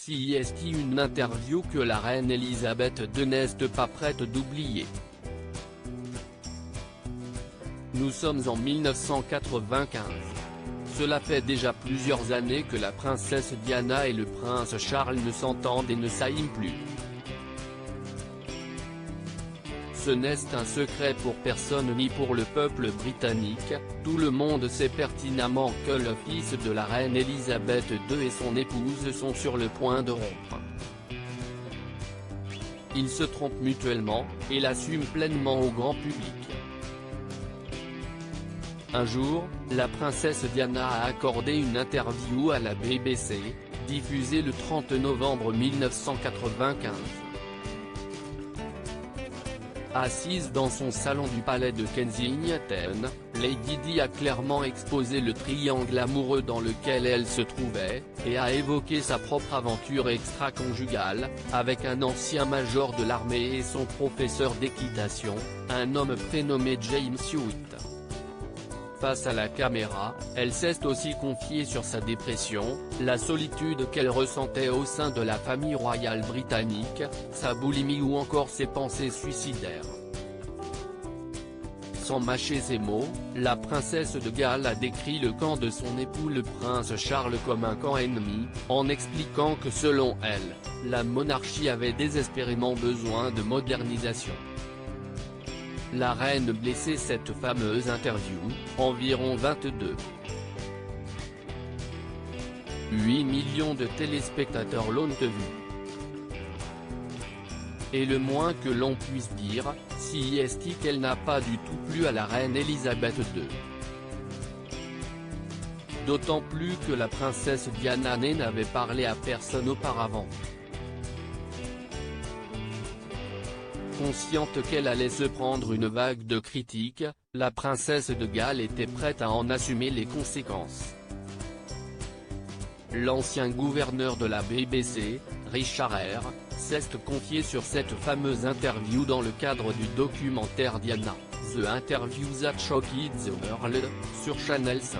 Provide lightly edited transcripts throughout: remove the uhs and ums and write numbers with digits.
CIST, une interview que la reine Elisabeth II n'est pas prête d'oublier. Nous sommes en 1995. Cela fait déjà plusieurs années que la princesse Diana et le prince Charles ne s'entendent et ne s'aiment plus. Ce n'est un secret pour personne ni pour le peuple britannique, tout le monde sait pertinemment que le fils de la reine Elisabeth II et son épouse sont sur le point de rompre. Ils se trompent mutuellement, et l'assument pleinement au grand public. Un jour, la princesse Diana a accordé une interview à la BBC, diffusée le 30 novembre 1995. Assise dans son salon du palais de Kensington, Lady Di a clairement exposé le triangle amoureux dans lequel elle se trouvait, et a évoqué sa propre aventure extra-conjugale, avec un ancien major de l'armée et son professeur d'équitation, un homme prénommé James Hewitt. Face à la caméra, elle s'est aussi confiée sur sa dépression, la solitude qu'elle ressentait au sein de la famille royale britannique, sa boulimie ou encore ses pensées suicidaires. Sans mâcher ses mots, la princesse de Galles a décrit le camp de son époux le prince Charles comme un camp ennemi, en expliquant que selon elle, la monarchie avait désespérément besoin de modernisation. La reine blessée cette fameuse interview, environ 22,8 millions de téléspectateurs l'ont vue. Et le moins que l'on puisse dire, CIST, qu'elle n'a pas du tout plu à la reine Elisabeth II. D'autant plus que la princesse Diana n'avait parlé à personne auparavant. Consciente qu'elle allait se prendre une vague de critiques, la princesse de Galles était prête à en assumer les conséquences. L'ancien gouverneur de la BBC, Richard R., s'est confié sur cette fameuse interview dans le cadre du documentaire Diana, The Interview That Shocked the World, sur Channel 5.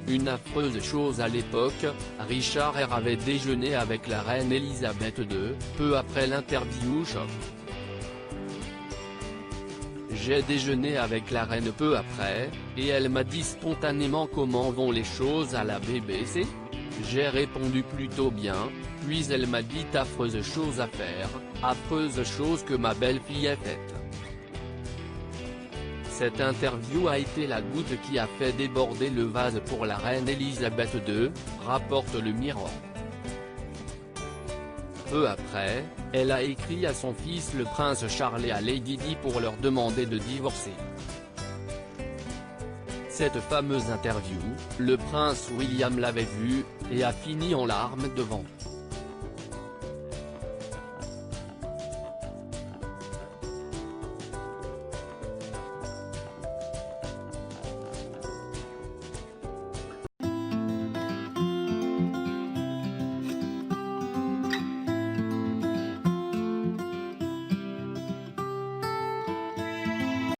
Une affreuse chose à l'époque, Richard R. avait déjeuné avec la reine Elisabeth II, peu après l'interview choc. J'ai déjeuné avec la reine peu après, et elle m'a dit spontanément comment vont les choses à la BBC. J'ai répondu plutôt bien, puis elle m'a dit affreuse chose à faire, affreuse chose que ma belle-fille a faite. Cette interview a été la goutte qui a fait déborder le vase pour la reine Elisabeth II, rapporte le Mirror. Peu après, elle a écrit à son fils le prince Charles et à Lady Di pour leur demander de divorcer. Cette fameuse interview, le prince William l'avait vue, et a fini en larmes devant.